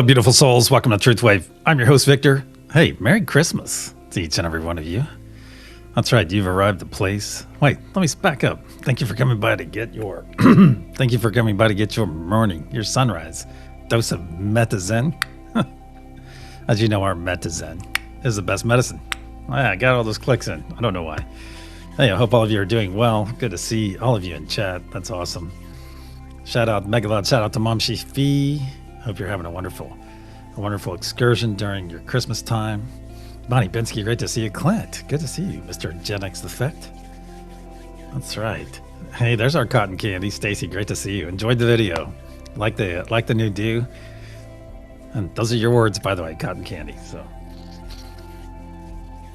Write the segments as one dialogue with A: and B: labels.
A: Beautiful souls, welcome to TruthWave. I'm your host, Victor. Hey, Merry Christmas to each and every one of you. That's right, you've arrived at the place. Wait, let me back up. Thank you for coming by to get your thank you for coming by to get your morning, your sunrise dose of metazen. As you know, our metazen is the best medicine. I got all those clicks in. I don't know why. Hey, I hope all of you are doing well. Good to see all of you in chat. That's awesome. Shout out Megalod, shout out to Mom Shifi. Hope you're having a wonderful excursion during your Christmas time. Bonnie Bensky, great to see you. Clint, good to see you. Mr. Gen X Effect. That's right. Hey, there's our cotton candy. Stacy, great to see you. Enjoyed the video. Like the new do. And those are your words, by the way, cotton candy. So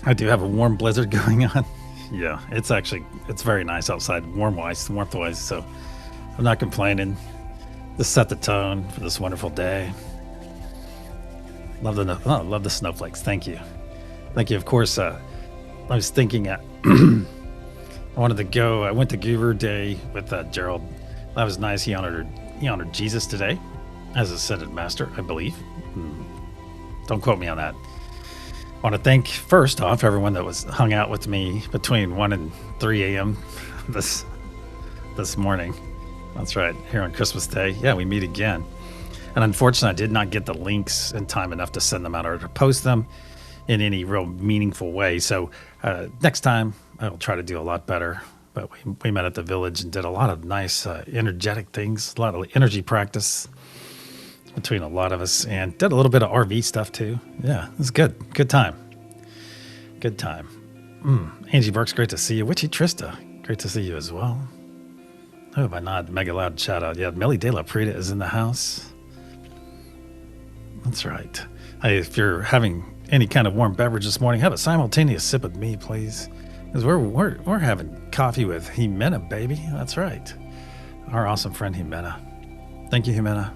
A: I do have a warm blizzard going on. Yeah, it's very nice outside, warmth-wise. So I'm not complaining. Just set the tone for this wonderful day. Love the snowflakes. Thank you. Of course, I was thinking I wanted to go. I went to Guru Day with Gerald. That was nice. He honored Jesus today as ascended master, I believe. Don't quote me on that. I want to thank first off everyone that was hung out with me between 1 and 3 a.m. this morning. That's right, here on Christmas Day. Yeah, we meet again. And unfortunately, I did not get the links in time enough to send them out or to post them in any real meaningful way. So next time, I will try to do a lot better. But we met at the village and did a lot of nice, energetic things, a lot of energy practice between a lot of us, and did a little bit of RV stuff too. Yeah, it was good. Good time. Angie Burks, great to see you. Witchy Trista, great to see you as well. Oh, if I nod, mega loud shout out. Yeah, Millie De La Prida is in the house. That's right. Hey, if you're having any kind of warm beverage this morning, have a simultaneous sip with me, please. Because we're having coffee with Jimena, baby. That's right. Our awesome friend Jimena. Thank you, Jimena.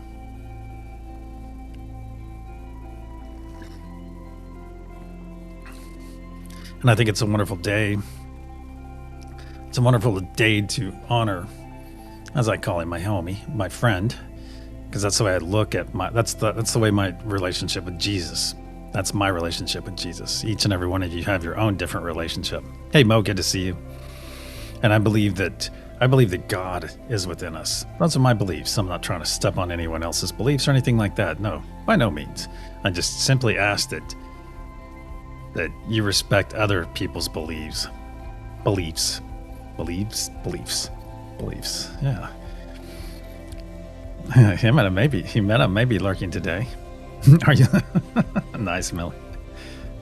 A: And I think it's a wonderful day. It's a wonderful day to honor, as I call him, my homie, my friend, because that's the way I look at that's the way my relationship with Jesus. That's my relationship with Jesus. Each and every one of you have your own different relationship. Hey Mo, good to see you. And I believe that God is within us. Those are my beliefs. I'm not trying to step on anyone else's beliefs or anything like that. No, by no means. I just simply ask that you respect other people's beliefs. Yeah. Jimena may be lurking today. Are you? Nice, Millie.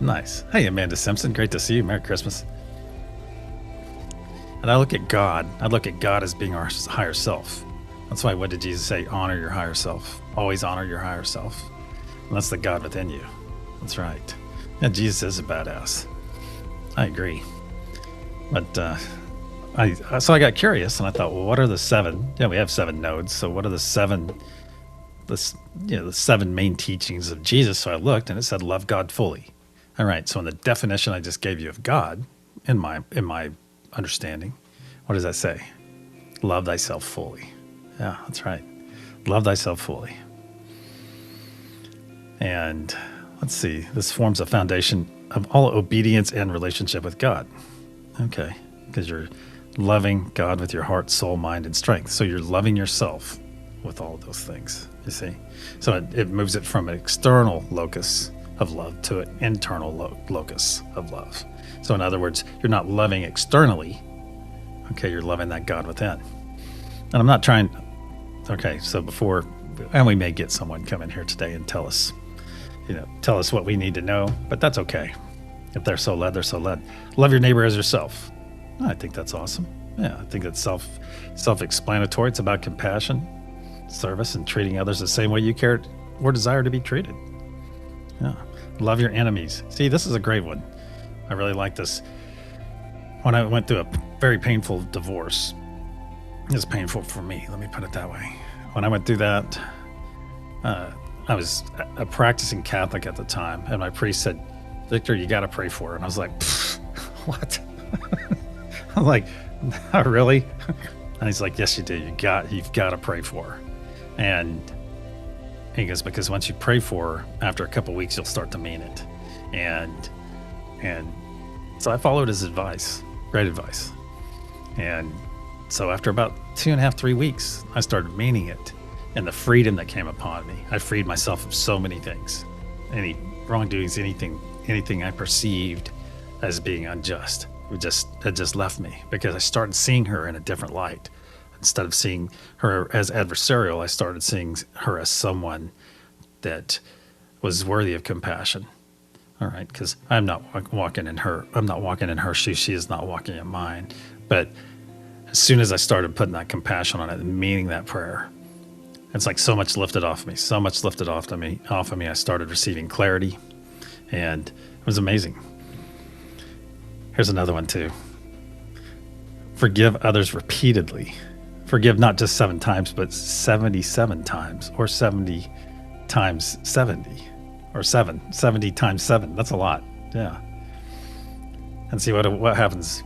A: Nice. Hey, Amanda Simpson. Great to see you. Merry Christmas. And I look at God as being our higher self. That's why, what did Jesus say? Honor your higher self. Always honor your higher self. And that's the God within you. That's right. Yeah, Jesus is a badass. I agree. But, so I got curious and I thought, well, what are the 7? Yeah, we have 7 nodes. So what are the 7 main teachings of Jesus? So I looked and it said, love God fully. All right. So in the definition I just gave you of God, in my understanding, what does that say? Love thyself fully. Yeah, that's right. Love thyself fully. And let's see, this forms a foundation of all obedience and relationship with God. Okay. Because you're loving God with your heart, soul, mind, and strength. So you're loving yourself with all of those things, you see? So it moves it from an external locus of love to an internal locus of love. So in other words, you're not loving externally. Okay, you're loving that God within. And I'm not trying... Okay, so and we may get someone come in here today and tell us what we need to know, but that's okay. If they're so led, they're so led. Love your neighbor as yourself. I think that's awesome. Yeah, I think that's self-explanatory. It's about compassion, service, and treating others the same way you care or desire to be treated. Yeah. Love your enemies. See, this is a great one. I really like this. When I went through a very painful divorce, it was painful for me, let me put it that way. When I went through that, I was a practicing Catholic at the time, and my priest said, Victor, you got to pray for her. And I was like, what? I'm like, not really? And he's like, yes, you do. You've got to pray for her. And He goes, because once you pray for her, after a couple weeks, you'll start to mean it. And so I followed his advice, great advice. And so after about 2.5, 3 weeks, I started meaning it, and the freedom that came upon me. I freed myself of so many things, any wrongdoings, anything I perceived as being unjust. It just left me, because I started seeing her in a different light. Instead of seeing her as adversarial, I started seeing her as someone that was worthy of compassion. All right, because I'm not walking in her shoes. She is not walking in mine. But as soon as I started putting that compassion on it and meaning that prayer, it's like so much lifted off me. So much lifted off of me. I started receiving clarity, and it was amazing. Here's another one too. Forgive others repeatedly. Forgive not just 7 times, but 77 times, or 70 times 70, or 70 times 7. That's a lot. Yeah. And see what happens,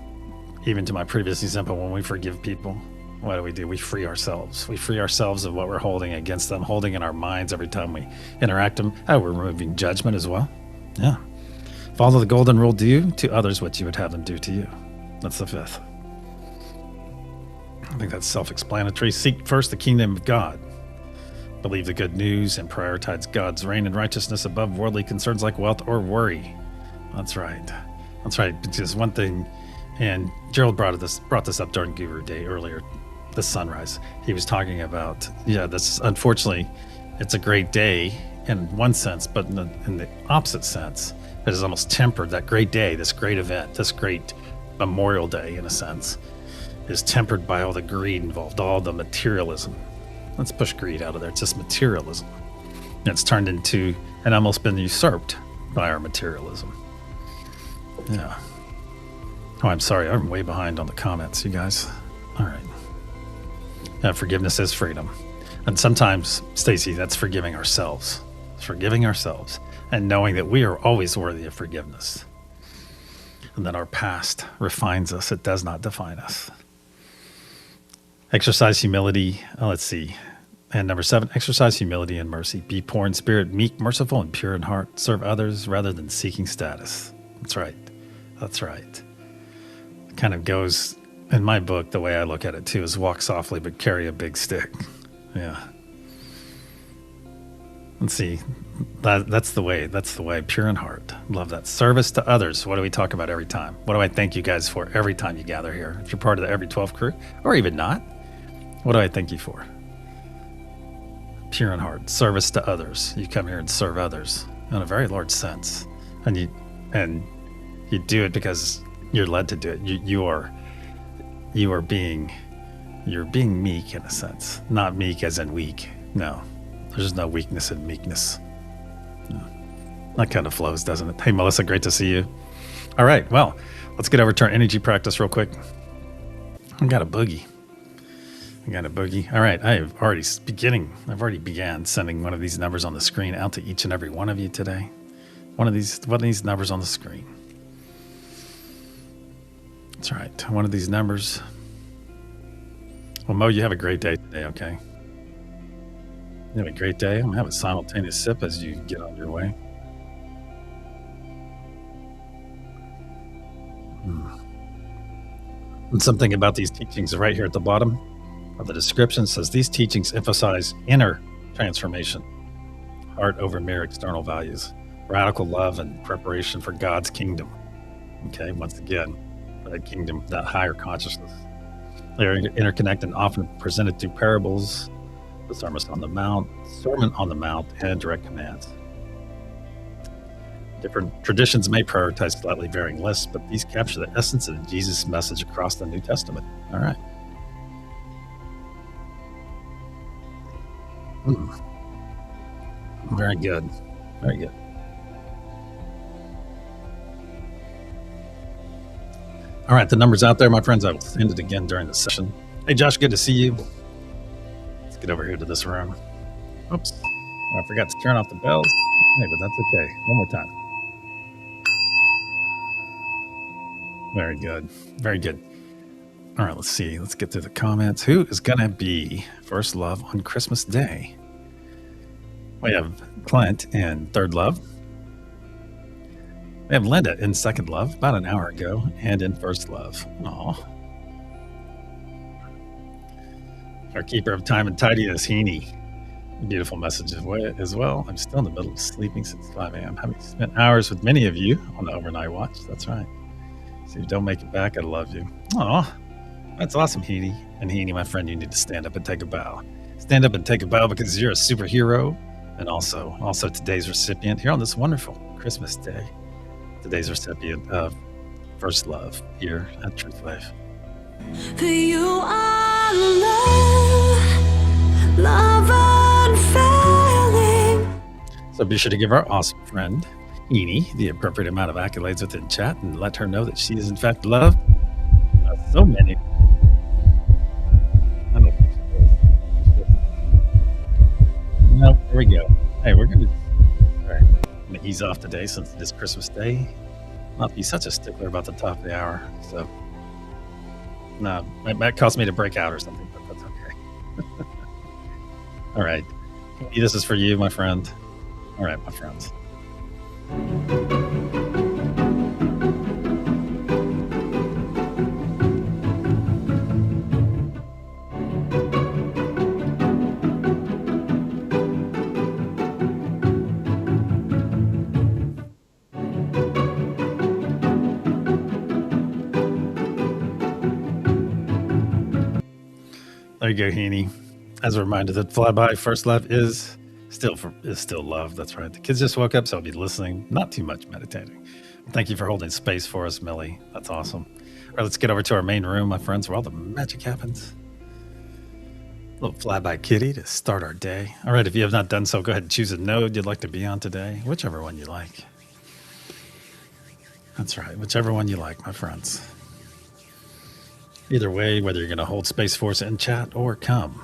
A: even to my previous example, when we forgive people, what do? We free ourselves. We free ourselves of what we're holding against them, holding in our minds every time we interact them. Oh, we're removing judgment as well. Yeah. Follow the golden rule, do to others what you would have them do to you. That's the 5th. I think that's self-explanatory. Seek first the kingdom of God. Believe the good news and prioritize God's reign and righteousness above worldly concerns like wealth or worry. That's right. That's right. Because one thing, and Gerald brought this up during Guru Day earlier, the SunRISE. He was talking about, this unfortunately, it's a great day in one sense, but in the opposite sense, it is almost tempered. That great day, this great event, this great Memorial Day, in a sense, is tempered by all the greed involved, all the materialism. Let's push greed out of there. It's just materialism. And it's turned into and almost been usurped by our materialism. Yeah. Oh, I'm sorry. I'm way behind on the comments, you guys. All right. Yeah, forgiveness is freedom. And sometimes, Stacy, that's forgiving ourselves. It's forgiving ourselves and knowing that we are always worthy of forgiveness. And that our past refines us. It does not define us. Exercise humility. Let's see. And number 7, exercise humility and mercy. Be poor in spirit, meek, merciful, and pure in heart. Serve others rather than seeking status. That's right. That's right. It kind of goes, in my book, the way I look at it too, is walk softly but carry a big stick. Yeah. Let's see. That's the way. That's the way. Pure in heart. Love that. Service to others. What do we talk about every time? What do I thank you guys for every time you gather here? If you're part of the Every 12 crew, or even not, what do I thank you for? Pure in heart. Service to others. You come here and serve others in a very large sense, and you do it because you're led to do it. You're being meek in a sense, not meek as in weak. No, there's no weakness in meekness. No. That kind of flows, doesn't it? Hey, Melissa, great to see you. All right, well, let's get over to our energy practice real quick. I got a boogie. All right, I've already began sending one of these numbers on the screen out to each and every one of you today. One of these numbers on the screen. That's right, one of these numbers. Well, Mo, you have a great day today, okay? You have a great day. I'm going to have a simultaneous sip as you get on your way. And something about these teachings right here at the bottom of the description says these teachings emphasize inner transformation, heart over mere external values, radical love and preparation for God's kingdom. Okay, once again, that kingdom, that higher consciousness. They're interconnected and often presented through parables, the Sermon on the Mount, and direct commands. Different traditions may prioritize slightly varying lists, but these capture the essence of Jesus' message across the New Testament. All right. Very good. Very good. All right, the number's out there, my friends. I will send it again during the session. Hey, Josh, good to see you. Let's get over here to this room. Oops. I forgot to turn off the bells. Hey, but that's okay. One more time. Very good. Very good. All right, let's see. Let's get through the comments. Who is going to be first love on Christmas Day? We have Clint in Third Love. We have Linda in Second Love about an hour ago and in First Love. Aw. Our keeper of time and tidiness, Heaney. Beautiful message as well. I'm still in the middle of sleeping since 5 a.m. Having spent hours with many of you on the overnight watch. That's right. So if you don't make it back, I love you. Aw, that's awesome, Heaney. And Heaney, my friend, you need to stand up and take a bow. Stand up and take a bow because you're a superhero. And also today's recipient here on this wonderful Christmas day. Today's recipient of First Love here at TruthWave.
B: You are love unfailing.
A: So be sure to give our awesome friend, Heaney, the appropriate amount of accolades within chat and let her know that she is in fact loved. So many. I don't know. No, here we go. Hey, we're going to ease off today since it is Christmas Day. Not be such a stickler about the top of the hour. So, no, it might cause me to break out or something, but that's okay. All right. This is for you, my friend. All right, my friends. There you go, Heaney. As a reminder that Flyby First Love is still love. That's right. The kids just woke up, so I'll be listening. Not too much meditating. Thank you for holding space for us, Millie. That's awesome. All right, let's get over to our main room, my friends, where all the magic happens. A little Flyby Kitty to start our day. All right, if you have not done so, go ahead and choose a node you'd like to be on today, whichever one you like. That's right, whichever one you like, my friends. Either way, whether you're going to hold space for us in chat or come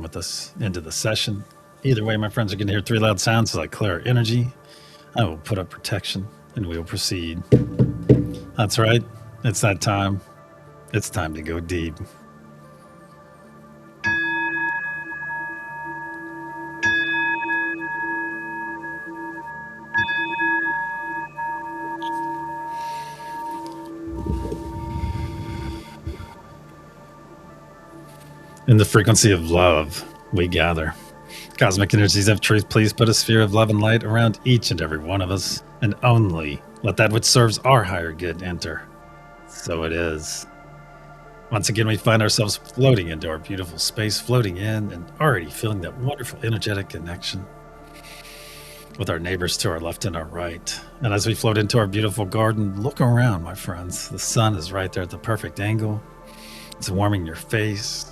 A: with us into the session. Either way, my friends are going to hear 3 loud sounds as I clear our energy. I will put up protection and we will proceed. That's right. It's that time. It's time to go deep. In the frequency of love, we gather. Cosmic energies of truth, please put a sphere of love and light around each and every one of us, and only let that which serves our higher good enter. So it is. Once again, we find ourselves floating into our beautiful space, floating in and already feeling that wonderful energetic connection with our neighbors to our left and our right. And as we float into our beautiful garden, look around, my friends. The sun is right there at the perfect angle. It's warming your face.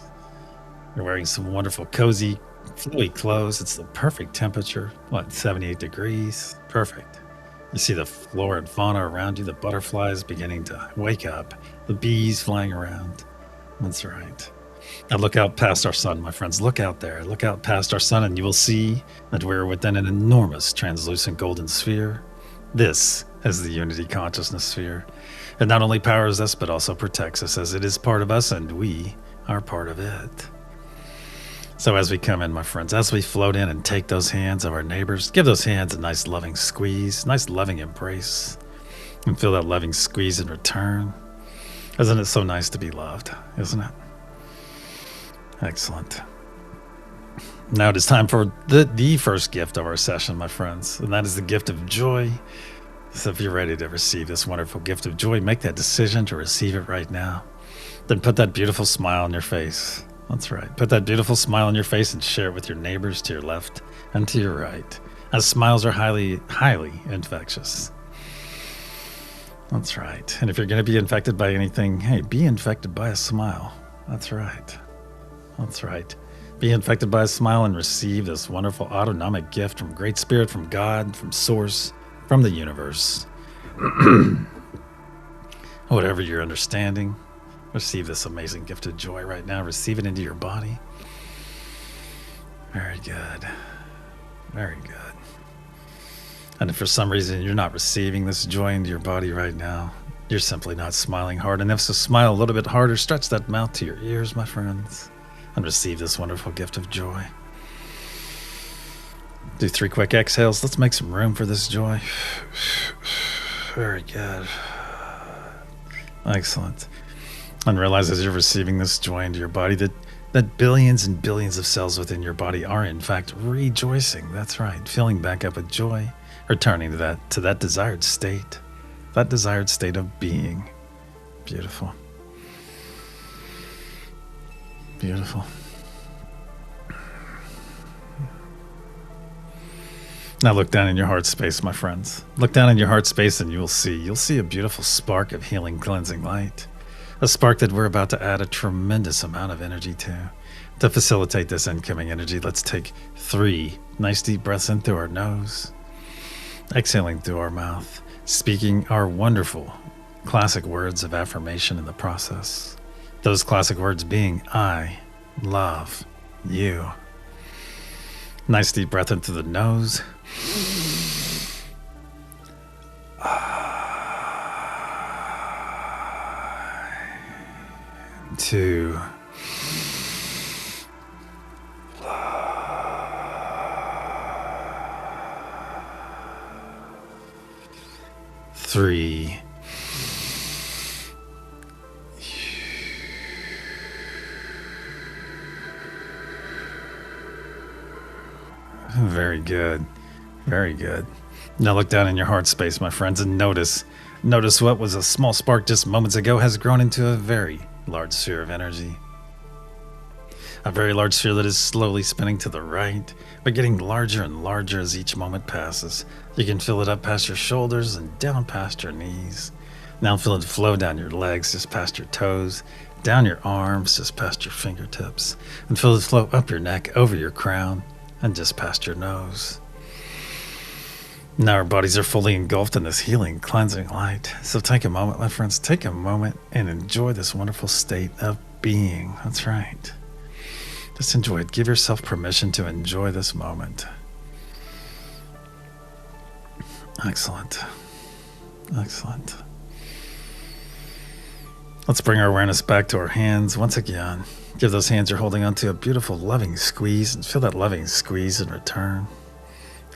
A: You're wearing some wonderful, cozy, flowy clothes. It's the perfect temperature. 78 degrees? Perfect. You see the flora and fauna around you, the butterflies beginning to wake up, the bees flying around. That's right. Now look out past our sun, my friends. Look out there. Look out past our sun, and you will see that we're within an enormous translucent golden sphere. This is the unity consciousness sphere. It not only powers us, but also protects us, as it is part of us, and we are part of it. So as we come in, my friends, as we float in and take those hands of our neighbors, give those hands a nice loving squeeze, nice loving embrace, and feel that loving squeeze in return. Isn't it so nice to be loved, isn't it? Excellent. Now it is time for the first gift of our session, my friends, and that is the gift of joy. So if you're ready to receive this wonderful gift of joy, make that decision to receive it right now. Then put that beautiful smile on your face. That's right. Put that beautiful smile on your face and share it with your neighbors to your left and to your right, as smiles are highly, highly infectious. That's right. And if you're going to be infected by anything, hey, be infected by a smile. That's right. That's right. Be infected by a smile and receive this wonderful autonomic gift from Great Spirit, from God, from Source, from the universe. Whatever your understanding, receive this amazing gift of joy right now. Receive it into your body. Very good. Very good. And if for some reason you're not receiving this joy into your body right now, you're simply not smiling hard enough. So smile a little bit harder. Stretch that mouth to your ears, my friends, and receive this wonderful gift of joy. Do 3 quick exhales. Let's make some room for this joy. Very good. Excellent. And realize as you're receiving this joy into your body that billions and billions of cells within your body are in fact rejoicing. That's right. Filling back up with joy, returning to that desired state of being. Beautiful. Beautiful. Now look down in your heart space, my friends. Look down in your heart space and you'll see a beautiful spark of healing, cleansing light. A spark that we're about to add a tremendous amount of energy to. To facilitate this incoming energy, let's take 3 nice deep breaths in through our nose, exhaling through our mouth, speaking our wonderful classic words of affirmation in the process. Those classic words being, I love you. Nice deep breath in through the nose. 2. 3. Very good. Very good. Now look down in your heart space, my friends, and notice what was a small spark just moments ago has grown into a very large sphere of energy. A very large sphere that is slowly spinning to the right, but getting larger and larger as each moment passes. You can feel it up past your shoulders and down past your knees. Now feel it flow down your legs, just past your toes, down your arms, just past your fingertips, and feel it flow up your neck, over your crown, and just past your nose. Now our bodies are fully engulfed in this healing, cleansing light. So take a moment, my friends, take a moment and enjoy this wonderful state of being. That's right. Just enjoy it. Give yourself permission to enjoy this moment. Excellent. Excellent. Let's bring our awareness back to our hands once again. Give those hands you're holding onto a beautiful loving squeeze and feel that loving squeeze in return.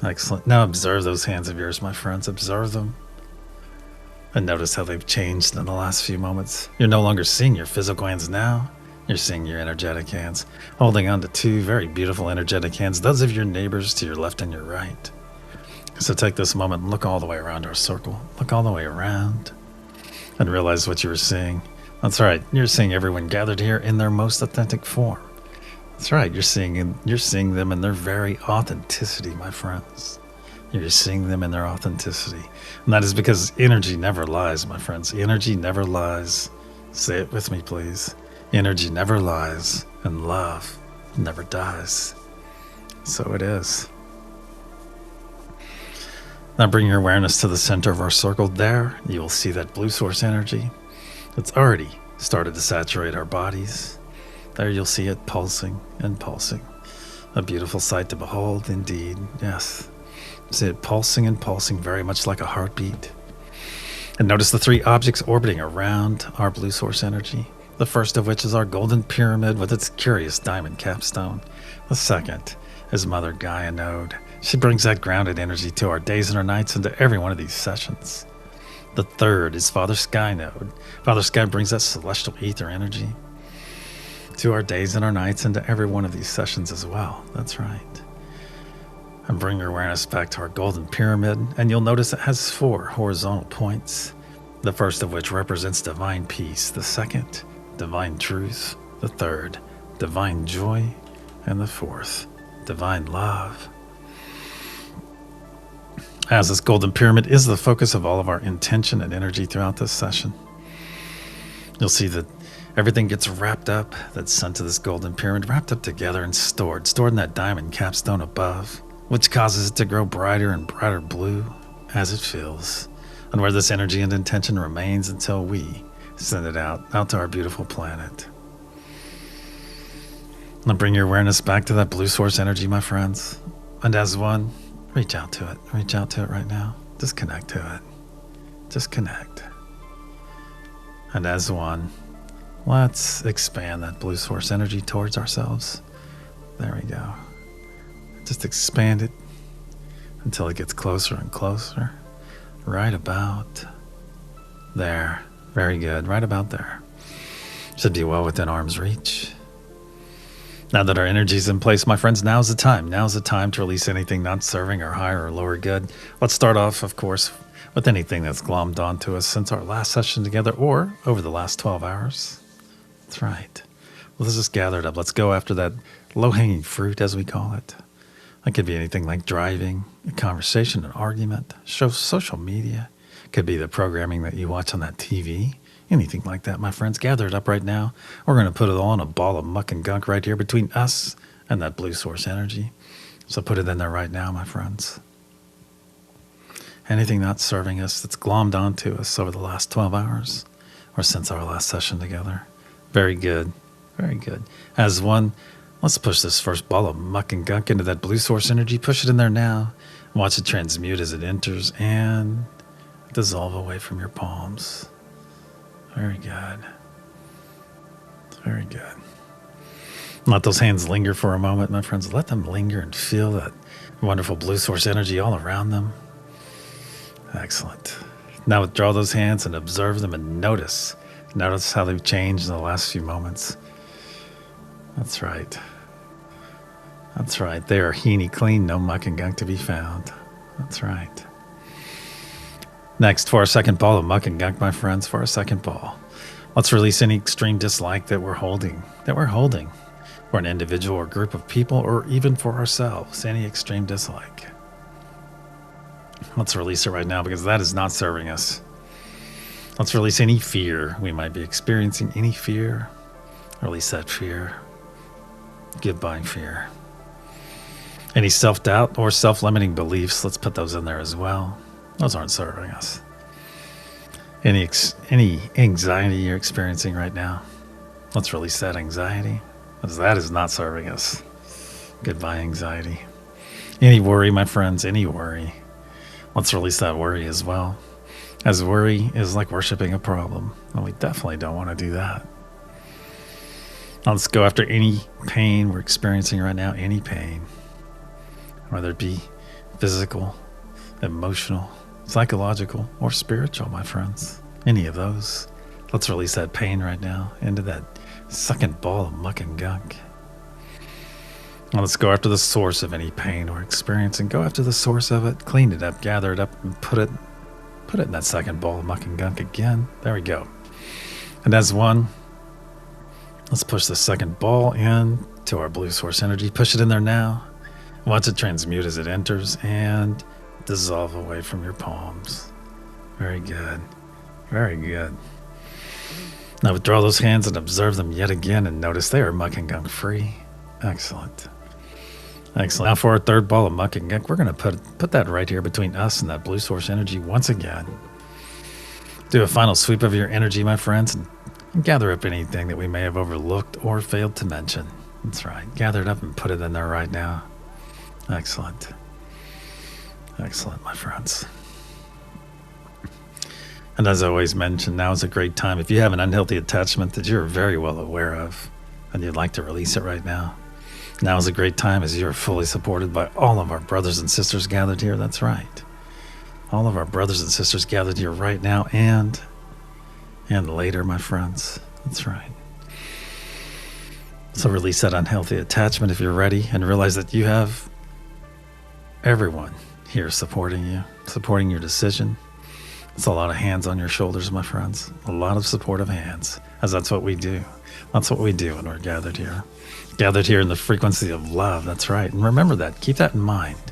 A: Excellent. Now observe those hands of yours, my friends. Observe them. And notice how they've changed in the last few moments. You're no longer seeing your physical hands now. You're seeing your energetic hands, holding on to 2 very beautiful energetic hands, those of your neighbors to your left and your right. So take this moment and look all the way around our circle. Look all the way around and realize what you were seeing. That's right. You're seeing everyone gathered here in their most authentic form. That's right. You're seeing them in their very authenticity, my friends. You're seeing them in their authenticity. And that is because energy never lies, my friends. Energy never lies. Say it with me, please. Energy never lies, and love never dies. So it is. Now bring your awareness to the center of our circle. There, you will see that blue source energy. It's already started to saturate our bodies. There you'll see it pulsing and pulsing. A beautiful sight to behold, indeed. Yes. See it pulsing and pulsing very much like a heartbeat. And notice the 3 objects orbiting around our blue source energy. The first of which is our golden pyramid with its curious diamond capstone. The second is Mother Gaia node. She brings that grounded energy to our days and our nights and to every one of these sessions. The third is Father Sky node. Father Sky brings that celestial ether energy to our days and our nights and to every one of these sessions as well. That's right. And bring your awareness back to our golden pyramid, and you'll notice it has 4 horizontal points. The first of which represents divine peace. The second, divine truth. The third, divine joy. And the fourth, divine love. As this golden pyramid is the focus of all of our intention and energy throughout this session, you'll see that everything gets wrapped up, that's sent to this golden pyramid, wrapped up together and stored in that diamond capstone above, which causes it to grow brighter and brighter blue as it fills, and where this energy and intention remains until we send it out to our beautiful planet. Now bring your awareness back to that blue source energy, my friends, and as one, reach out to it. Reach out to it right now. Just connect to it. Just connect. And as one, let's expand that blue source energy towards ourselves. There we go. Just expand it until it gets closer and closer. Right about there. Very good. Right about there. Should be well within arm's reach. Now that our energy's in place, my friends, now's the time. Now's the time to release anything not serving our higher or lower good. Let's start off, of course, with anything that's glommed onto us since our last session together or over the last 12 hours. That's right. Let's just gather it up. Let's go after that low-hanging fruit, as we call it. It could be anything like driving, a conversation, an argument, social media. It could be the programming that you watch on that TV. Anything like that, my friends. Gather it up right now. We're going to put it all in a ball of muck and gunk right here between us and that blue source energy. So put it in there right now, my friends. Anything not serving us that's glommed onto us over the last 12 hours or since our last session together. Very good. Very good. As one, let's push this first ball of muck and gunk into that blue source energy. Push it in there now. Watch it transmute as it enters and dissolve away from your palms. Very good. Very good. Let those hands linger for a moment, my friends. Let them linger and feel that wonderful blue source energy all around them. Excellent. Now withdraw those hands and observe them and notice. Notice how they've changed in the last few moments. That's right. That's right. They are heeny clean, no muck and gunk to be found. That's right. Next, for our second ball of muck and gunk, my friends, for our second ball, let's release any extreme dislike that we're holding for an individual or group of people, or even for ourselves, any extreme dislike. Let's release it right now because that is not serving us. Let's release any fear we might be experiencing, any fear. Release that fear. Goodbye, fear. Any self-doubt or self-limiting beliefs, let's put those in there as well. Those aren't serving us. Any anxiety you're experiencing right now, let's release that anxiety, because that is not serving us. Goodbye, anxiety. Any worry, my friends, any worry, let's release that worry as well, as worry is like worshiping a problem, and we definitely don't want to do that. Now let's go after any pain we're experiencing right now, any pain, whether it be physical, emotional, psychological, or spiritual, my friends. Any of those. Let's release that pain right now into that second ball of muck and gunk. Now let's go after the source of any pain we're experiencing. Go after the source of it, clean it up, gather it up, and put it in that second ball of muck and gunk again. There we go. And as one, let's push the second ball in to our blue source energy. Push it in there now. Watch it transmute as it enters and dissolve away from your palms. Very good. Very good. Now withdraw those hands and observe them yet again and notice they are muck and gunk free. Excellent. Excellent. Now for our third ball of muck and gunk, we're going to put that right here between us and that blue source energy once again. Do a final sweep of your energy, my friends, and gather up anything that we may have overlooked or failed to mention. That's right. Gather it up and put it in there right now. Excellent. Excellent, my friends. And as I always mention, now is a great time. If you have an unhealthy attachment that you're very well aware of and you'd like to release it right now, now is a great time as you're fully supported by all of our brothers and sisters gathered here. That's right. All of our brothers and sisters gathered here right now and later, my friends. That's right. So release that unhealthy attachment if you're ready and realize that you have everyone here supporting you, supporting your decision. It's a lot of hands on your shoulders, my friends. A lot of supportive hands, as that's what we do. That's what we do when we're gathered here. Gathered here in the frequency of love, that's right. And remember that, keep that in mind,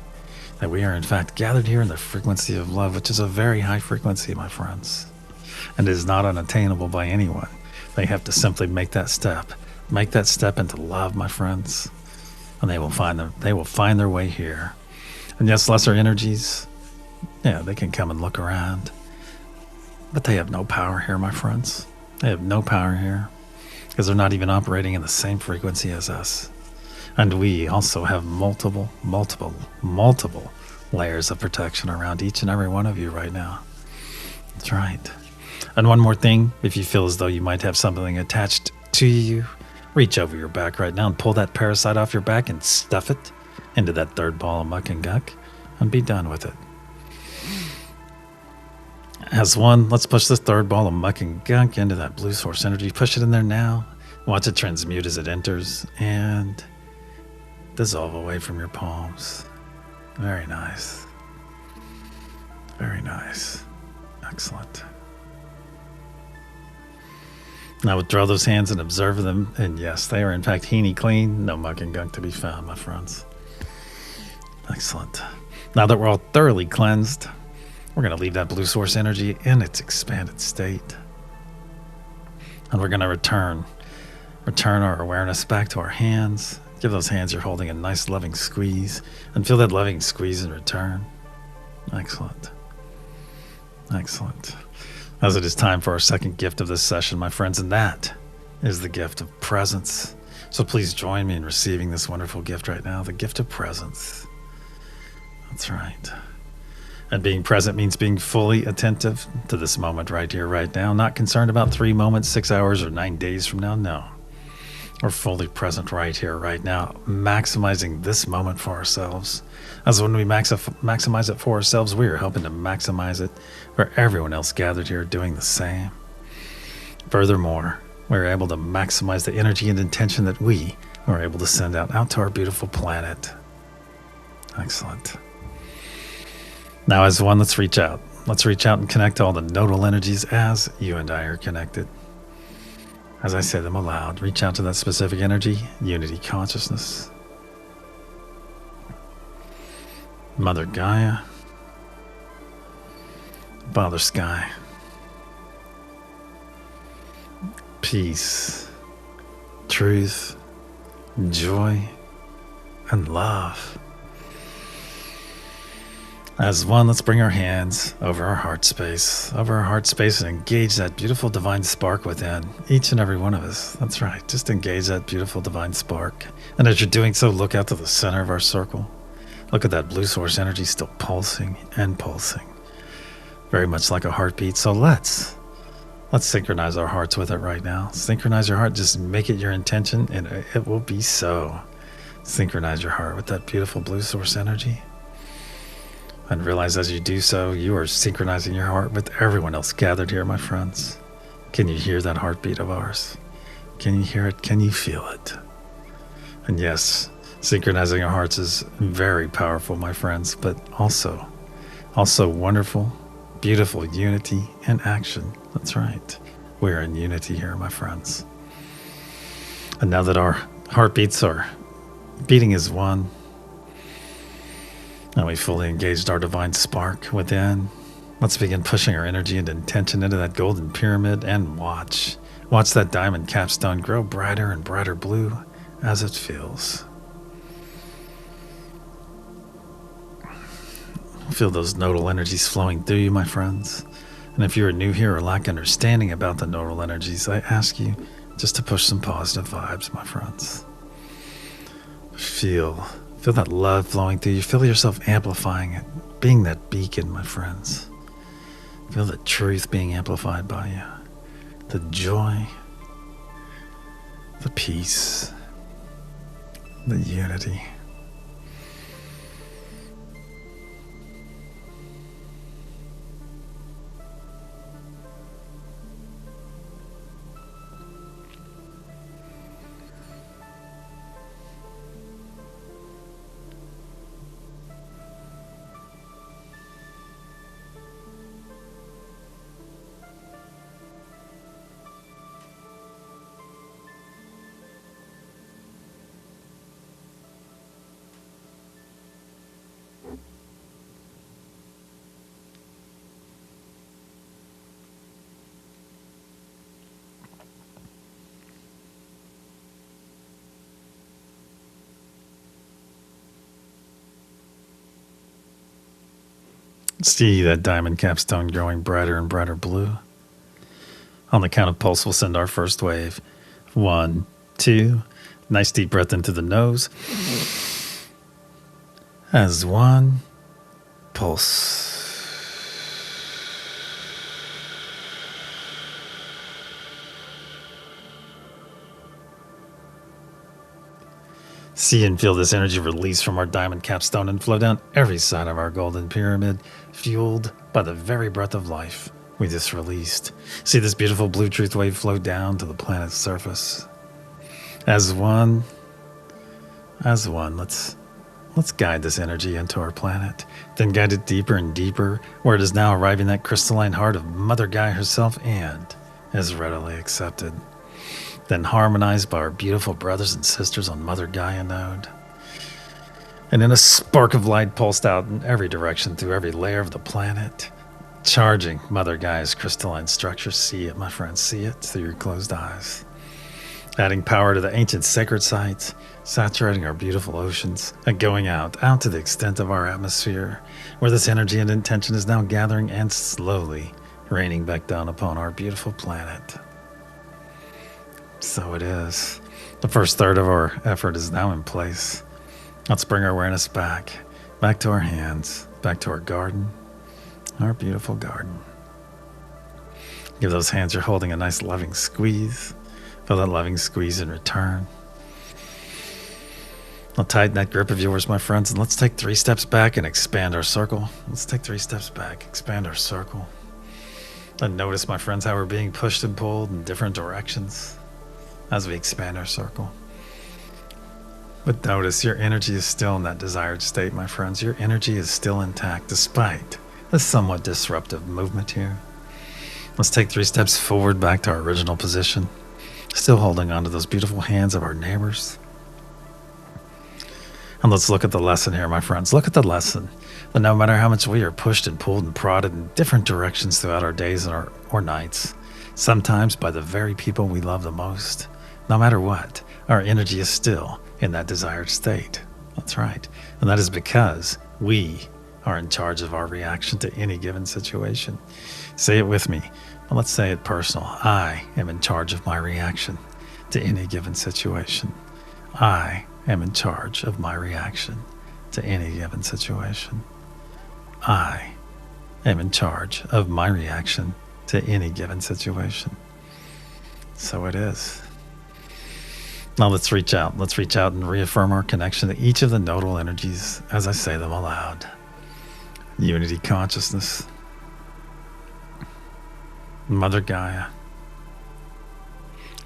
A: that we are in fact gathered here in the frequency of love, which is a very high frequency, my friends. And it is not unattainable by anyone. They have to simply make that step into love, my friends. And they will find their way here. And yes, lesser energies, yeah, they can come and look around. But they have no power here, my friends. They have no power here because they're not even operating in the same frequency as us. And we also have multiple layers of protection around each and every one of you right now. That's right. And one more thing, if you feel as though you might have something attached to you, reach over your back right now and pull that parasite off your back and stuff it into that third ball of muck and gunk. and be done with it. As one, let's push this third ball of muck and gunk into that blue source energy. Push it in there now. Watch it transmute as it enters and dissolve away from your palms. Very nice. Very nice. Excellent. Now withdraw those hands and observe them. And yes, they are in fact heeny clean. No muck and gunk to be found, my friends. Excellent. Now that we're all thoroughly cleansed, we're going to leave that blue source energy in its expanded state. And we're going to return our awareness back to our hands. Give those hands you're holding a nice loving squeeze and feel that loving squeeze in return. Excellent. Excellent. As it is time for our second gift of this session, my friends, and that is the gift of presence. So please join me in receiving this wonderful gift right now, the gift of presence. That's right. And being present means being fully attentive to this moment right here, right now. Not concerned about 3 moments, 6 hours, or 9 days from now. No. We're fully present right here, right now, maximizing this moment for ourselves. As when we maximize it for ourselves, we are helping to maximize it for everyone else gathered here doing the same. Furthermore, we're able to maximize the energy and intention that we are able to send out to our beautiful planet. Excellent. Now as one, let's reach out. Let's reach out and connect to all the nodal energies as you and I are connected. As I say them aloud, reach out to that specific energy, unity consciousness. Mother Gaia, Father Sky, peace, truth, joy, and love. As one, let's bring our hands over our heart space, and engage that beautiful divine spark within each and every one of us. That's right. Just engage that beautiful divine spark. And as you're doing so, look out to the center of our circle. Look at that blue source energy still pulsing and pulsing. Very much like a heartbeat. So let's synchronize our hearts with it right now. Synchronize your heart. Just make it your intention and it will be so. Synchronize your heart with that beautiful blue source energy. And realize as you do so, you are synchronizing your heart with everyone else gathered here, my friends. Can you hear that heartbeat of ours? Can you hear it? Can you feel it? And yes, synchronizing our hearts is very powerful, my friends, but also wonderful, beautiful unity and action. That's right. We're in unity here, my friends. And now that our heartbeats are beating as one, and we fully engaged our divine spark within, let's begin pushing our energy and intention into that golden pyramid and watch that diamond capstone grow brighter and brighter blue as it fills. Feel those nodal energies flowing through you, my friends. And if you are new here or lack understanding about the nodal energies, I ask you just to push some positive vibes, my friends. Feel that love flowing through you. Feel yourself amplifying it, being that beacon, my friends. Feel the truth being amplified by you. The joy, the peace, the unity. See that diamond capstone growing brighter and brighter blue. On the count of pulse, we'll send our first wave. 1, 2. Nice deep breath into the nose. As one, pulse. See and feel this energy release from our diamond capstone and flow down every side of our golden pyramid, fueled by the very breath of life we just released. See this beautiful blue truth wave flow down to the planet's surface. As one, let's guide this energy into our planet, then guide it deeper and deeper, where it is now arriving at crystalline heart of Mother Gaia herself and is readily accepted. Then harmonized by our beautiful brothers and sisters on Mother Gaia node. And in a spark of light pulsed out in every direction through every layer of the planet, charging Mother Gaia's crystalline structure. See it, my friends, see it through your closed eyes. Adding power to the ancient sacred sites, saturating our beautiful oceans, and going out to the extent of our atmosphere, where this energy and intention is now gathering and slowly raining back down upon our beautiful planet. So it is. The first third of our effort is now in place. Let's bring our awareness back to our hands, back to our garden, our beautiful garden. Give those hands you're holding a nice loving squeeze. Feel that loving squeeze in return. I'll tighten that grip of yours, my friends, and let's take 3 steps back and expand our circle. Let's take 3 steps back, expand our circle. And notice, my friends, how we're being pushed and pulled in different directions as we expand our circle. But notice your energy is still in that desired state, my friends. Your energy is still intact despite the somewhat disruptive movement here. Let's take 3 steps forward back to our original position, still holding on to those beautiful hands of our neighbors. And let's look at the lesson here, my friends. Look at the lesson that no matter how much we are pushed and pulled and prodded in different directions throughout our days and or nights, sometimes by the very people we love the most, no matter what, our energy is still in that desired state. That's right. And that is because we are in charge of our reaction to any given situation. Say it with me. Well, let's say it personal. I am in charge of my reaction to any given situation. I am in charge of my reaction to any given situation. I am in charge of my reaction to any given situation. So it is. Now let's reach out. Let's reach out and reaffirm our connection to each of the nodal energies as I say them aloud. Unity consciousness, Mother Gaia,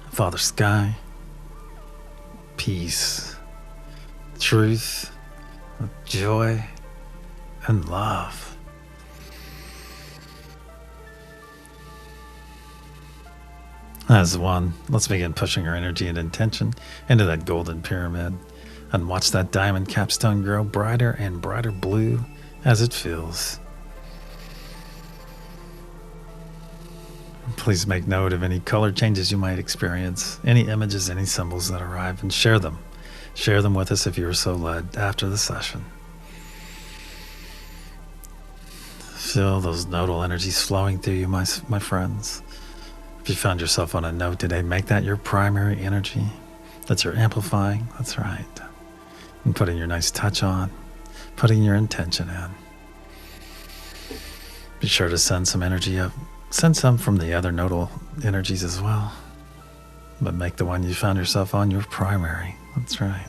A: Father Sky, peace, truth, joy, and love. As one, let's begin pushing our energy and intention into that golden pyramid and watch that diamond capstone grow brighter and brighter blue as it fills. Please make note of any color changes you might experience, any images, any symbols that arrive, and share them. Share them with us if you are so led after the session. Feel those nodal energies flowing through you, my friends. If you found yourself on a note today, make that your primary energy. That's your amplifying. That's right. And putting your nice touch on, putting your intention in. Be sure to send some energy up. Send some from the other nodal energies as well. But make the one you found yourself on your primary. That's right.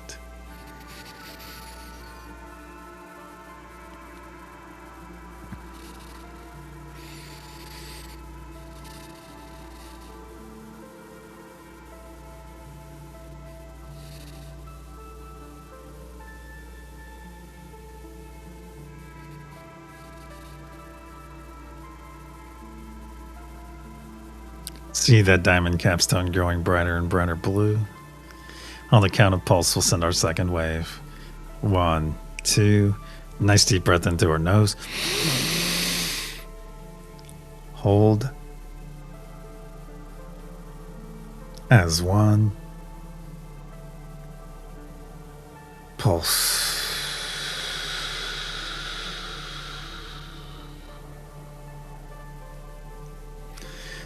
A: See that diamond capstone growing brighter and brighter blue. On the count of pulse, we'll send our second wave. 1, 2. Nice deep breath into our nose. Hold. As 1. Pulse.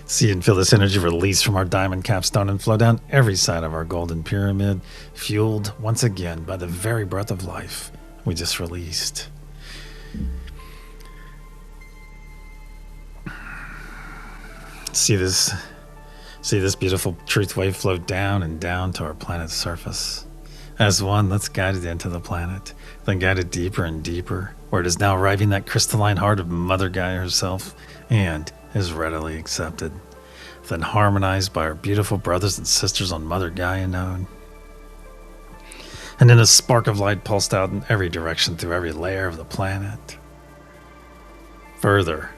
A: See and feel this energy release from our diamond capstone and flow down every side of our golden pyramid, fueled once again by the very breath of life we just released. See this beautiful truth wave flow down and down to our planet's surface. As one, let's guide it into the planet, then guide it deeper and deeper, where it is now arriving that crystalline heart of Mother Gaia herself, and is readily accepted, then harmonized by our beautiful brothers and sisters on Mother Gaia node. And then a spark of light pulsed out in every direction through every layer of the planet, further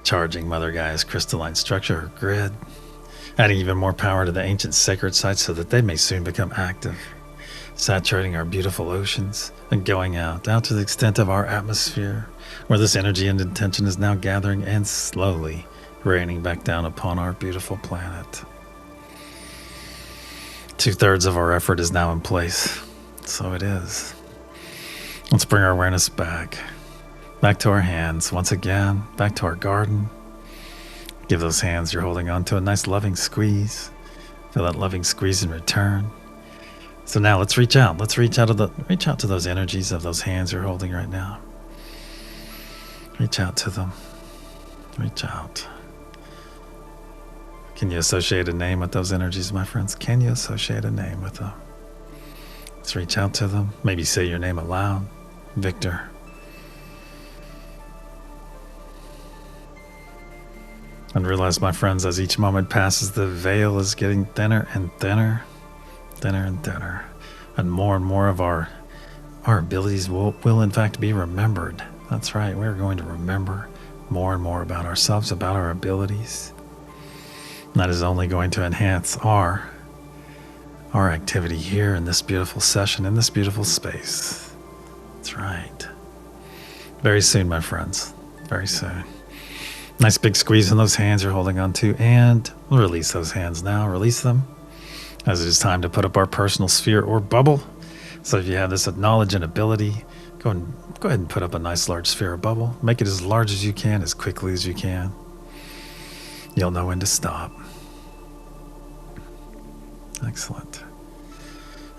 A: charging Mother Gaia's crystalline structure, her grid, adding even more power to the ancient sacred sites so that they may soon become active, saturating our beautiful oceans and going out to the extent of our atmosphere, where this energy and intention is now gathering and slowly raining back down upon our beautiful planet. 2/3 of our effort is now in place. So it is. Let's bring our awareness back to our hands once again, back to our garden. Give those hands you're holding on to a nice loving squeeze. Feel that loving squeeze in return. So now let's reach out. Let's reach out to those energies of those hands you're holding right now. Reach out to them. Reach out. Can you associate a name with those energies, my friends? Can you associate a name with them? Let's reach out to them. Maybe say your name aloud. Victor. And realize, my friends, as each moment passes, the veil is getting thinner and thinner, thinner and thinner. And more of our abilities will in fact be remembered. That's right, we're going to remember more and more about ourselves, about our abilities. And that is only going to enhance our activity here in this beautiful session, in this beautiful space. That's right. Very soon, my friends, very soon. Nice big squeeze in those hands you're holding on to, and we'll release those hands now. Release them, as it is time to put up our personal sphere or bubble. So if you have this knowledge and ability, go ahead and put up a nice large sphere or bubble. Make it as large as you can, as quickly as you can. You'll know when to stop. Excellent.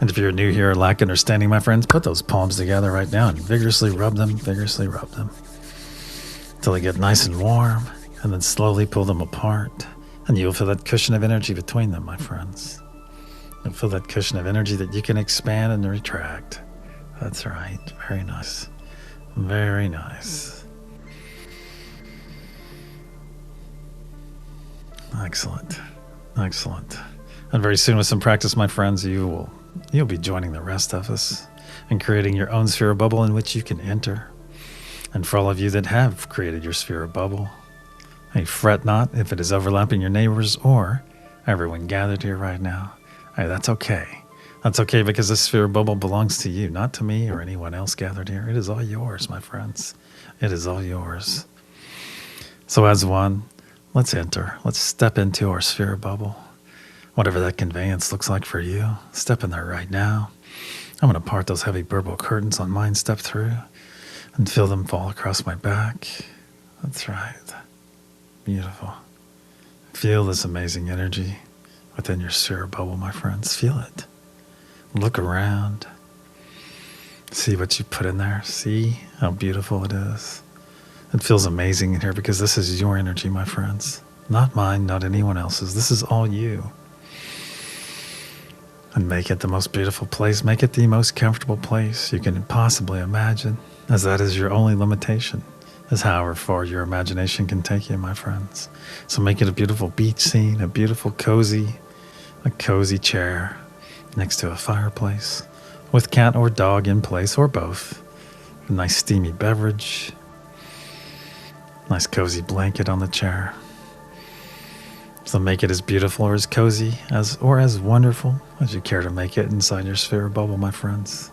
A: And if you're new here or lack understanding, my friends, put those palms together right now and vigorously rub them, until they get nice and warm, and then slowly pull them apart. And you'll feel that cushion of energy between them, my friends. You'll feel that cushion of energy that you can expand and retract. That's right. Very nice. Very nice. Excellent. Excellent. And very soon, with some practice, my friends, you'll be joining the rest of us and creating your own sphere of bubble in which you can enter. And for all of you that have created your sphere of bubble, hey, fret not if it is overlapping your neighbors or everyone gathered here right now. Hey, that's okay. That's okay, because this sphere of bubble belongs to you, not to me or anyone else gathered here. It is all yours, my friends. It is all yours. So as one, let's enter. Let's step into our sphere of bubble. Whatever that conveyance looks like for you, step in there right now. I'm going to part those heavy purple curtains on mine, step through, and feel them fall across my back. That's right. Beautiful. Feel this amazing energy within your sphere of bubble, my friends. Feel it. Look around. See what you put in there. See how beautiful it is. It feels amazing in here because this is your energy, my friends. Not mine, not anyone else's. This is all you. And make it the most beautiful place. Make it the most comfortable place you can possibly imagine, as that is your only limitation, is however far your imagination can take you, my friends. So make it a beautiful beach scene, a beautiful cozy chair next to a fireplace, with cat or dog in place, or both. A nice steamy beverage, nice cozy blanket on the chair. So make it as beautiful or as cozy or as wonderful as you care to make it inside your sphere of bubble, my friends.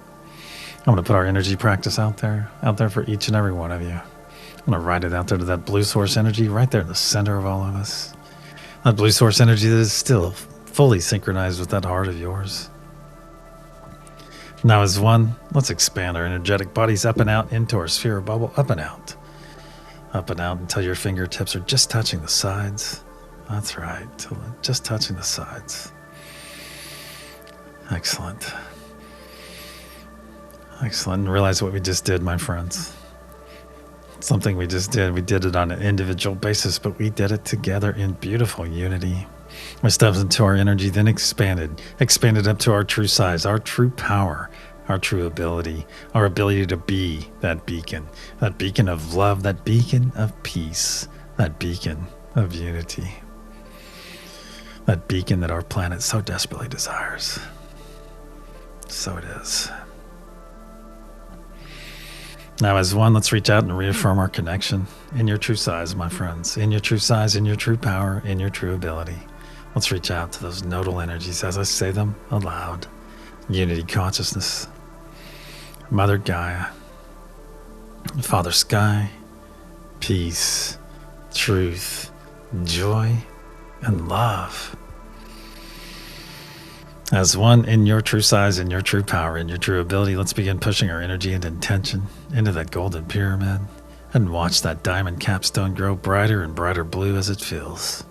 A: I'm going to put our energy practice out there for each and every one of you. I'm going to write it out there to that blue source energy right there in the center of all of us. That blue source energy that is still fully synchronized with that heart of yours. Now as one, let's expand our energetic bodies up and out into our sphere of bubble, up and out. Up and out until your fingertips are just touching the sides. That's right, just touching the sides. Excellent. Excellent. And realize what we just did, my friends. something we just did. We did it on an individual basis, but we did it together in beautiful unity. We stepped into our energy, then expanded up to our true size, our true power, our true ability, our ability to be that beacon of love, that beacon of peace, that beacon of unity, that beacon that our planet so desperately desires. So it is. Now, as one, let's reach out and reaffirm our connection in your true size, my friends, in your true size, in your true power, in your true ability. Let's reach out to those nodal energies as I say them aloud. Unity consciousness, Mother Gaia, Father Sky, peace, truth, joy, and love. As one, in your true size, in your true power, in your true ability, let's begin pushing our energy and intention into that golden pyramid and watch that diamond capstone grow brighter and brighter blue as it fills.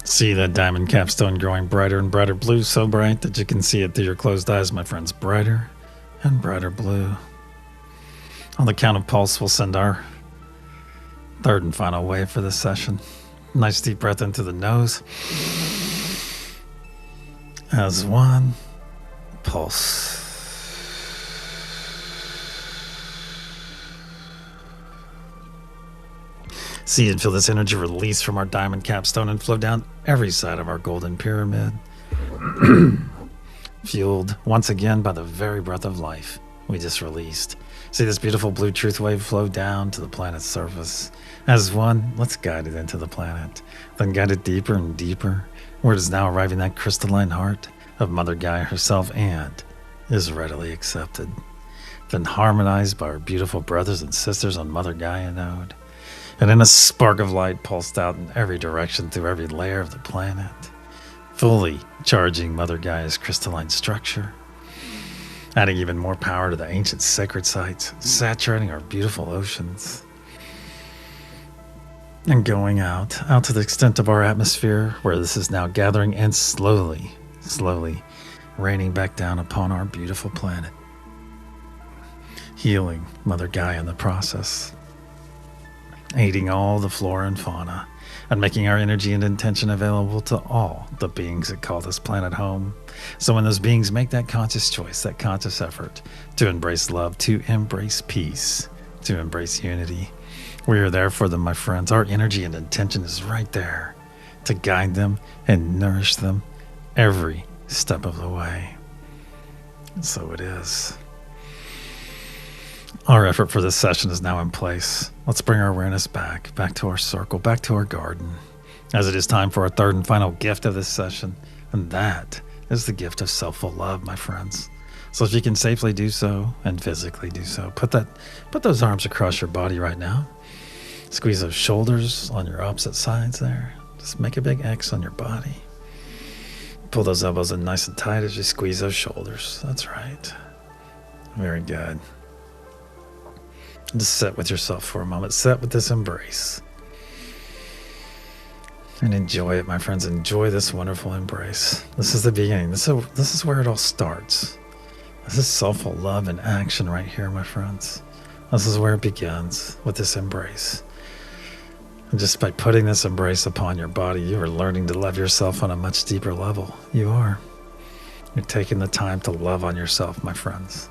A: See that diamond capstone growing brighter and brighter blue, so bright that you can see it through your closed eyes, my friends. Brighter and brighter blue. On the count of pulse, we'll send our third and final wave for this session. Nice deep breath into the nose. As one, pulse. See and feel this energy release from our diamond capstone and flow down every side of our golden pyramid. Fueled once again by the very breath of life we just released. See this beautiful blue truth wave flow down to the planet's surface. As one, let's guide it into the planet. Then guide it deeper and deeper, where it is now arriving that crystalline heart of Mother Gaia herself and is readily accepted. Then harmonized by our beautiful brothers and sisters on Mother Gaia node. And in a spark of light pulsed out in every direction through every layer of the planet, fully charging Mother Gaia's crystalline structure, adding even more power to the ancient sacred sites, saturating our beautiful oceans, and going out to the extent of our atmosphere, where this is now gathering and slowly raining back down upon our beautiful planet, healing Mother Gaia in the process, aiding all the flora and fauna, and making our energy and intention available to all the beings that call this planet home. So when those beings make that conscious choice, that conscious effort to embrace love, to embrace peace, to embrace unity, we are there for them, my friends. Our energy and intention is right there to guide them and nourish them every step of the way. And so it is. Our effort for this session is now in place. Let's bring our awareness back to our circle, back to our garden, as it is time for our third and final gift of this session, and that is the gift of self-full love, my friends. So if you can safely do so and physically do so, put those arms across your body right now. Squeeze those shoulders on your opposite sides there. Just make a big X on your body. Pull those elbows in nice and tight as you squeeze those shoulders. That's right. Very good. Just sit with yourself for a moment. Sit with this embrace. And enjoy it, my friends. Enjoy this wonderful embrace. This is the beginning. This is where it all starts. This is self-full love in action right here, my friends. This is where it begins, with this embrace. And just by putting this embrace upon your body, you are learning to love yourself on a much deeper level. You are. You're taking the time to love on yourself, my friends.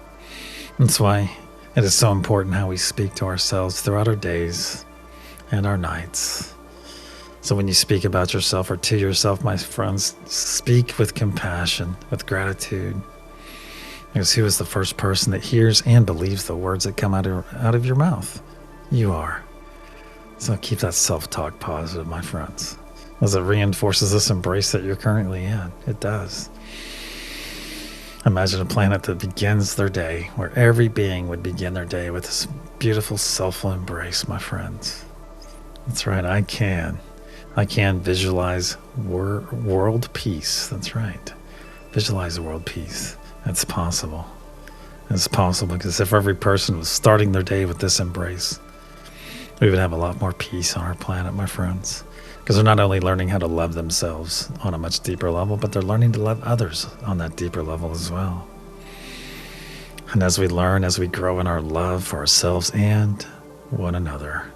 A: That's why it is so important how we speak to ourselves throughout our days and our nights. So when you speak about yourself or to yourself, my friends, speak with compassion, with gratitude. Because who is the first person that hears and believes the words that come out of your mouth? You are. So keep that self-talk positive, my friends. as it reinforces this embrace that you're currently in. It does. Imagine a planet that begins their day, where every being would begin their day with this beautiful self embrace, my friends. That's right, I can visualize world peace. That's right. Visualize world peace. It's possible. It's possible because if every person was starting their day with this embrace, we would have a lot more peace on our planet, my friends. Because they're not only learning how to love themselves on a much deeper level, but they're learning to love others on that deeper level as well. And as we learn, as we grow in our love for ourselves and one another,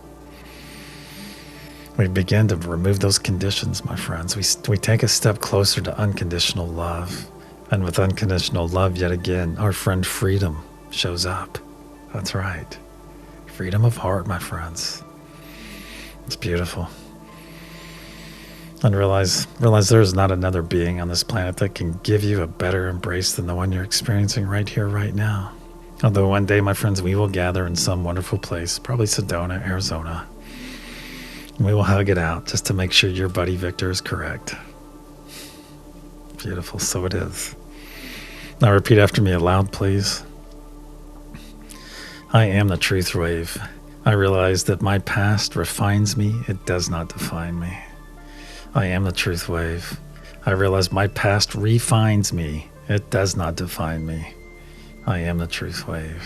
A: we begin to remove those conditions, my friends. We take a step closer to unconditional love. And with unconditional love, yet again, our friend freedom shows up. That's right. Freedom of heart, my friends. It's beautiful. And realize there is not another being on this planet that can give you a better embrace than the one you're experiencing right here, right now. Although one day, my friends, we will gather in some wonderful place, probably Sedona, Arizona. And we will hug it out just to make sure your buddy Victor is correct. Beautiful, so it is. Now repeat after me aloud, please. I am the truth wave. I realize that my past refines me, it does not define me. I am the truth wave. I realize my past refines me, it does not define me. I am the truth wave.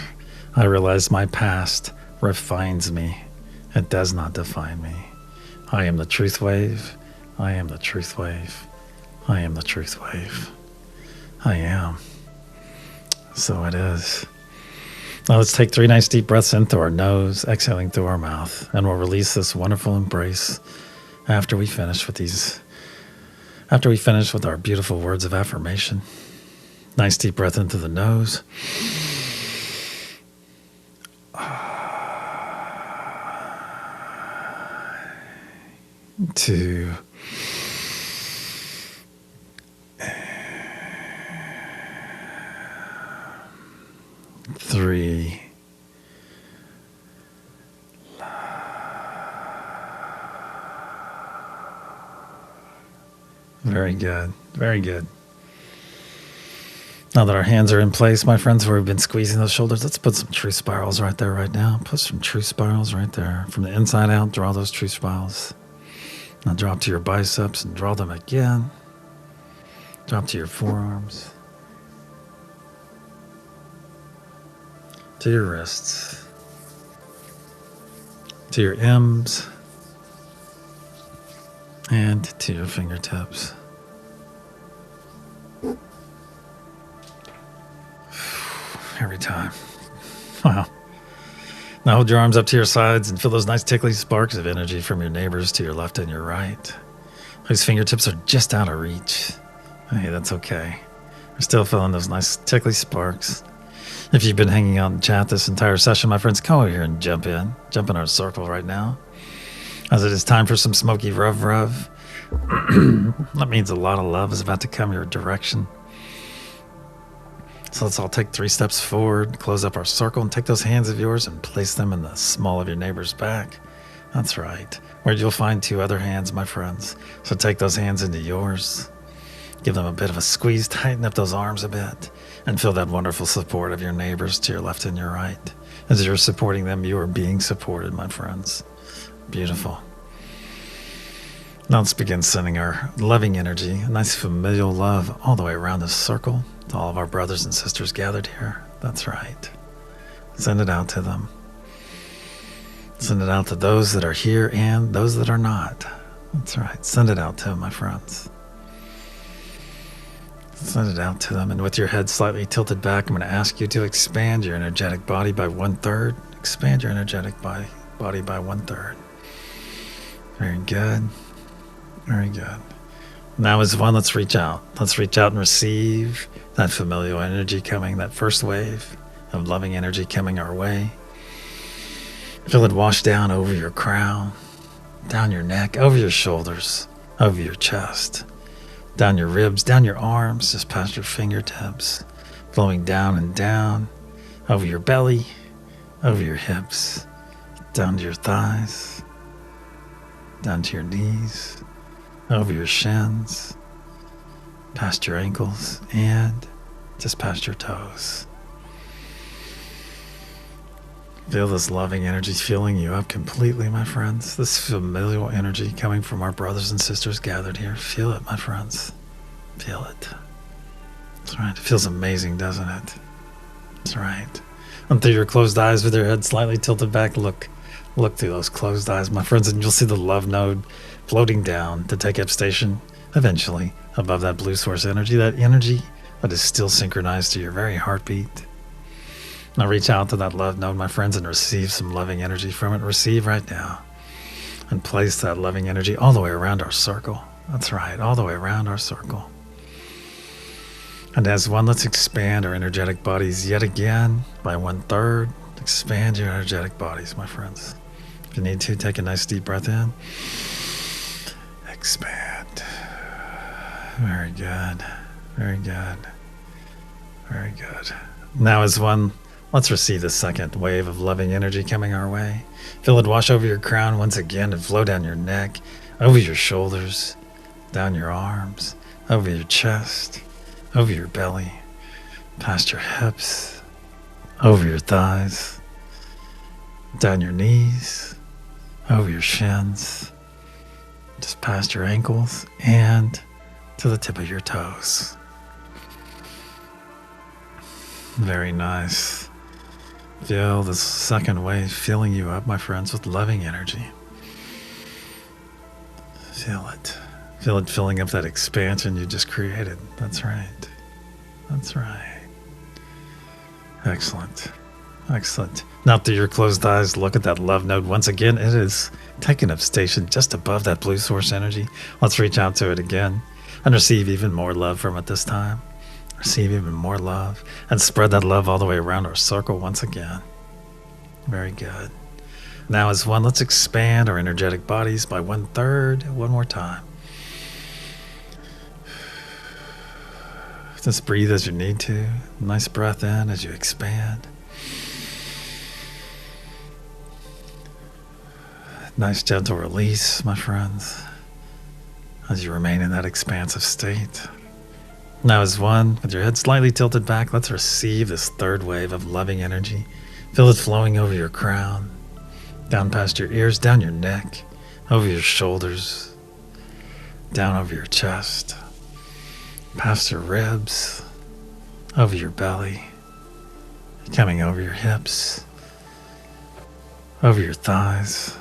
A: I realize my past refines me, it does not define me. I am the truth wave. I am the truth wave. I am the truth wave. I am. So it is. Now let's take 3 nice deep breaths in through our nose, exhaling through our mouth, and we'll release this wonderful embrace after we finish with our beautiful words of affirmation. Nice deep breath into the nose. 2, 3. Very good. Very good. Now that our hands are in place, my friends, where we've been squeezing those shoulders, let's put some truth spirals right there, right now. Put some truth spirals right there. From the inside out, draw those truth spirals. Now drop to your biceps and draw them again. Drop to your forearms. To your wrists. To your M's. And to your fingertips. Every time. Wow. Now hold your arms up to your sides and feel those nice tickly sparks of energy from your neighbors to your left and your right. Those fingertips are just out of reach. Hey, that's okay. We're still feeling those nice tickly sparks. If you've been hanging out in chat this entire session, my friends, come over here and jump in. Jump in our circle right now. As it is time for some smoky rub. That means a lot of love is about to come your direction. So let's all take 3 steps forward, close up our circle, and take those hands of yours and place them in the small of your neighbor's back. That's right, where you'll find 2 other hands, my friends. So take those hands into yours. Give them a bit of a squeeze, tighten up those arms a bit, and feel that wonderful support of your neighbors to your left and your right. As you're supporting them, you are being supported, my friends. Beautiful. Now let's begin sending our loving energy, a nice familial love all the way around this circle to all of our brothers and sisters gathered here. That's right. Send it out to them. Send it out to those that are here and those that are not. That's right. Send it out to them, my friends. Send it out to them. And with your head slightly tilted back, I'm going to ask you to expand your energetic body by 1/3. Expand your energetic body by 1/3. Very good. Very good. Now as one, let's reach out. Let's reach out and receive that familial energy coming, that first wave of loving energy coming our way. Feel it wash down over your crown, down your neck, over your shoulders, over your chest, down your ribs, down your arms, just past your fingertips, flowing down and down, over your belly, over your hips, down to your thighs, down to your knees, over your shins, past your ankles, and just past your toes. Feel this loving energy filling you up completely, my friends. This familial energy coming from our brothers and sisters gathered here. Feel it, my friends. Feel it. That's right. It feels amazing, doesn't it? That's right. And through your closed eyes with your head slightly tilted back, look through those closed eyes, my friends, and you'll see the love node floating down to take up station eventually above that blue source energy, that energy that is still synchronized to your very heartbeat. Now reach out to that love node, my friends, and receive some loving energy from it. Receive right now. And place that loving energy all the way around our circle. That's right, all the way around our circle. And as one, let's expand our energetic bodies yet again by 1/3. Expand your energetic bodies, my friends. If you need to, take a nice deep breath in. Expand. Very good. Very good. Very good. Now as one, let's receive the second wave of loving energy coming our way. Feel it wash over your crown once again and flow down your neck, over your shoulders, down your arms, over your chest, over your belly, past your hips, over your thighs, down your knees, over your shins, just past your ankles, and to the tip of your toes. Very nice. Feel this second wave filling you up, my friends, with loving energy. Feel it. Feel it filling up that expansion you just created. That's right. That's right. Excellent. Excellent. Now through your closed eyes, look at that love node. Once again, it is taking up station just above that blue source energy. Let's reach out to it again and receive even more love from it this time. Receive even more love and spread that love all the way around our circle once again. Very good. Now as one, let's expand our energetic bodies by 1/3 one more time. Just breathe as you need to. Nice breath in as you expand. Nice gentle release, my friends, as you remain in that expansive state. Now as one, with your head slightly tilted back, let's receive this third wave of loving energy. Feel it flowing over your crown, down past your ears, down your neck, over your shoulders, down over your chest, past your ribs, over your belly, coming over your hips, over your thighs,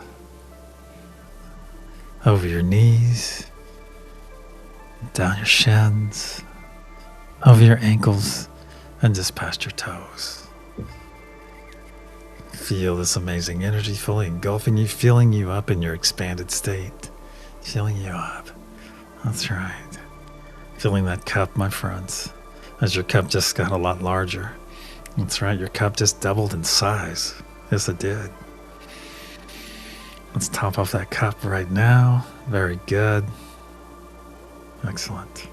A: over your knees, down your shins, over your ankles, and just past your toes. Feel this amazing energy fully engulfing you, filling you up in your expanded state. Filling you up. That's right. Filling that cup, my friends, as your cup just got a lot larger. That's right, your cup just doubled in size. Yes, it did. Let's top off that cup right now. Very good. Excellent.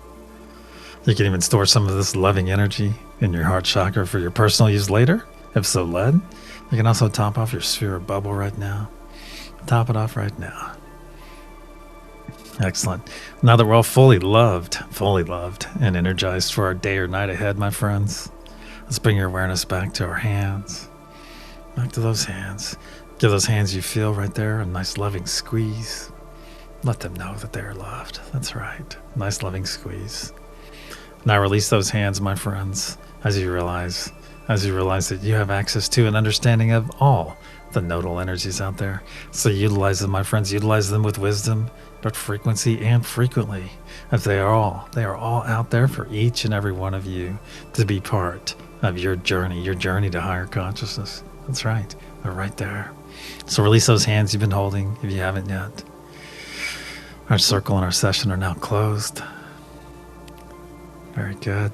A: You can even store some of this loving energy in your heart chakra for your personal use later, if so led. You can also top off your sphere or bubble right now. Top it off right now. Excellent. Now that we're all fully loved and energized for our day or night ahead, my friends, let's bring your awareness back to our hands. Back to those hands. Give those hands you feel right there a nice loving squeeze. Let them know that they're loved. That's right. Nice loving squeeze. Now release those hands, my friends, as you realize that you have access to and understanding of all the nodal energies out there. So utilize them, my friends. Utilize them with wisdom, but frequency and frequently, as they are all out there for each and every one of you to be part of your journey to higher consciousness. That's right. They're right there. So release those hands you've been holding if you haven't yet. Our circle and our session are now closed. Very good.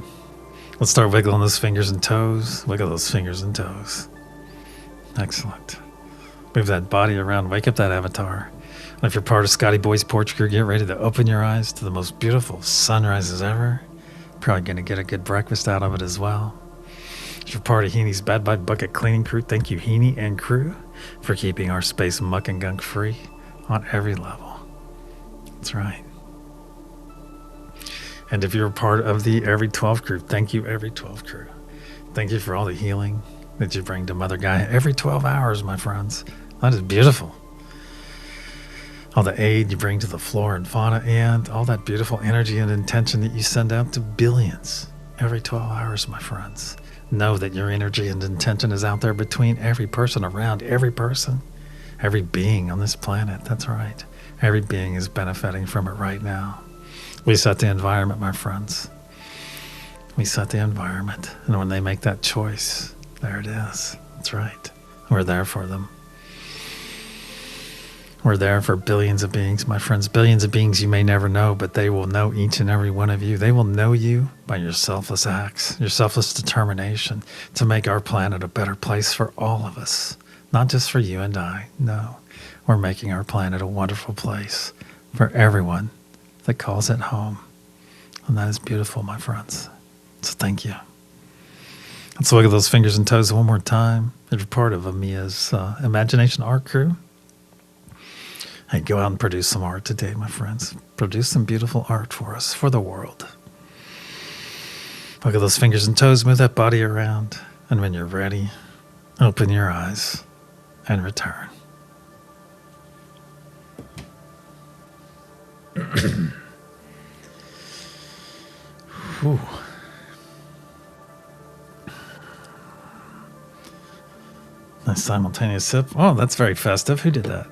A: Let's start wiggling those fingers and toes. Wiggle those fingers and toes. Excellent. Move that body around. Wake up that avatar. And if you're part of Scotty Boy's Porch Crew, get ready to open your eyes to the most beautiful sunrises ever. Probably going to get a good breakfast out of it as well. If you're part of Heenie's Bad Bite Bucket Cleaning Crew, thank you, Heenie and crew, for keeping our space muck and gunk free on every level. That's right. And if you're a part of the Every 12 crew, thank you, Every 12 crew. Thank you for all the healing that you bring to Mother Gaia every 12 hours, my friends. That is beautiful. All the aid you bring to the flora and fauna, and all that beautiful energy and intention that you send out to billions every 12 hours, my friends. Know that your energy and intention is out there between every person, around every person, every being on this planet. That's right. Every being is benefiting from it right now. We set the environment, my friends. We set the environment. And when they make that choice, there it is. That's right. We're there for them. We're there for billions of beings, my friends. Billions of beings you may never know, but they will know each and every one of you. They will know you by your selfless acts, your selfless determination to make our planet a better place for all of us. Not just for you and I. No, we're making our planet a wonderful place for everyone that calls it home. And that is beautiful, my friends. So thank you. Let's look at those fingers and toes one more time. If you're part of Amia's Imagination Art Crew, hey, go out and produce some art today, my friends. Produce some beautiful art for us, for the world. Look at those fingers and toes, move that body around. And when you're ready, open your eyes and return. Whew. Nice simultaneous sip. Oh, that's very festive. Who did that?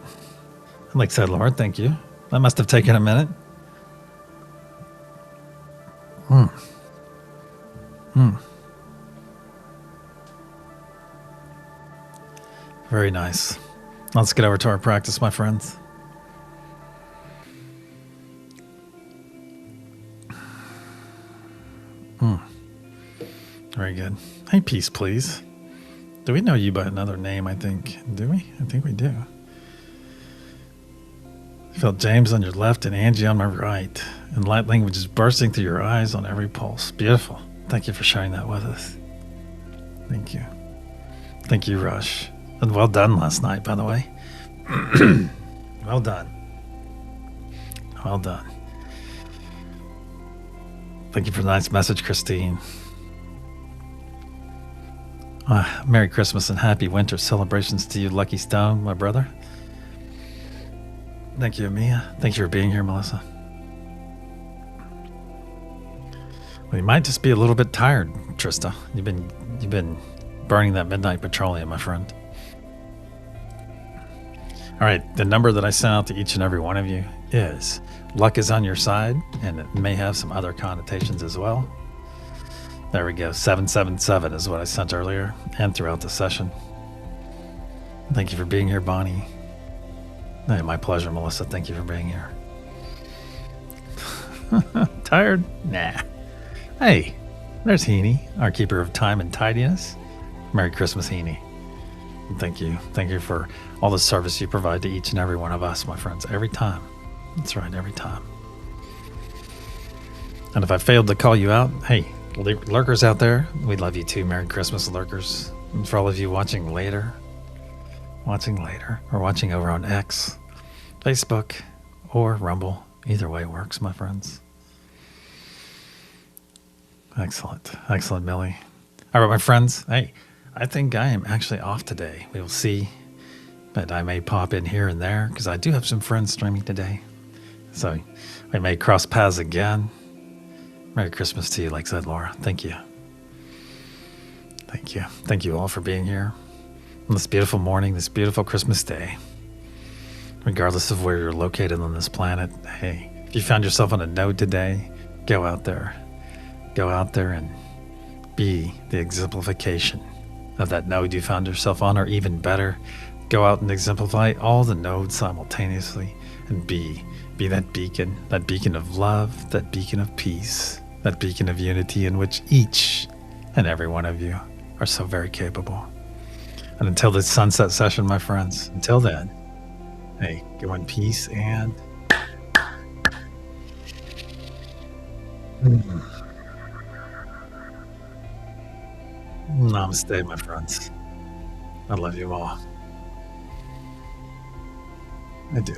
A: Like said, Lord, thank you. That must have taken a minute. Very nice. Let's get over to our practice, my friends. Very good. Hey, peace, please. Do we know you by another name, I think? Do we? I think we do. I felt James on your left and Angie on my right. And light language is bursting through your eyes on every pulse. Beautiful. Thank you for sharing that with us. Thank you. Thank you, Rush. And well done last night, by the way. Well done. Well done. Thank you for the nice message, Christine. Merry Christmas and happy winter celebrations to you, Lucky Stone, my brother. Thank you, Mia. Thank you for being here, Melissa. Well, you might just be a little bit tired, Trista. You've been burning that midnight petroleum, my friend. All right, the number that I sent out to each and every one of you is luck is on your side, and it may have some other connotations as well. There we go. 777 is what I sent earlier and throughout the session. Thank you for being here, Bonnie. Hey, my pleasure, Melissa. Thank you for being here. Tired? Nah. Hey, there's Heaney, our keeper of time and tidiness. Merry Christmas, Heaney. Thank you. Thank you for all the service you provide to each and every one of us, my friends. Every time. That's right, every time. And if I failed to call you out, hey, lurkers out there, we love you too. Merry Christmas, lurkers. And for all of you watching later, or watching over on X, Facebook, or Rumble, either way works, my friends. Excellent. Excellent, Millie. All right, my friends. Hey, I think I am actually off today. We will see. But I may pop in here and there because I do have some friends streaming today. So we may cross paths again. Merry Christmas to you, like said Laura. Thank you. Thank you. Thank you all for being here on this beautiful morning, this beautiful Christmas day. Regardless of where you're located on this planet, hey, if you found yourself on a node today, go out there. Go out there and be the exemplification of that node you found yourself on, or even better, go out and exemplify all the nodes simultaneously and be that beacon of love, that beacon of peace, that beacon of unity in which each and every one of you are so very capable. And until this sunset session, my friends, until then, hey, go in peace and namaste, my friends. I love you all. I do.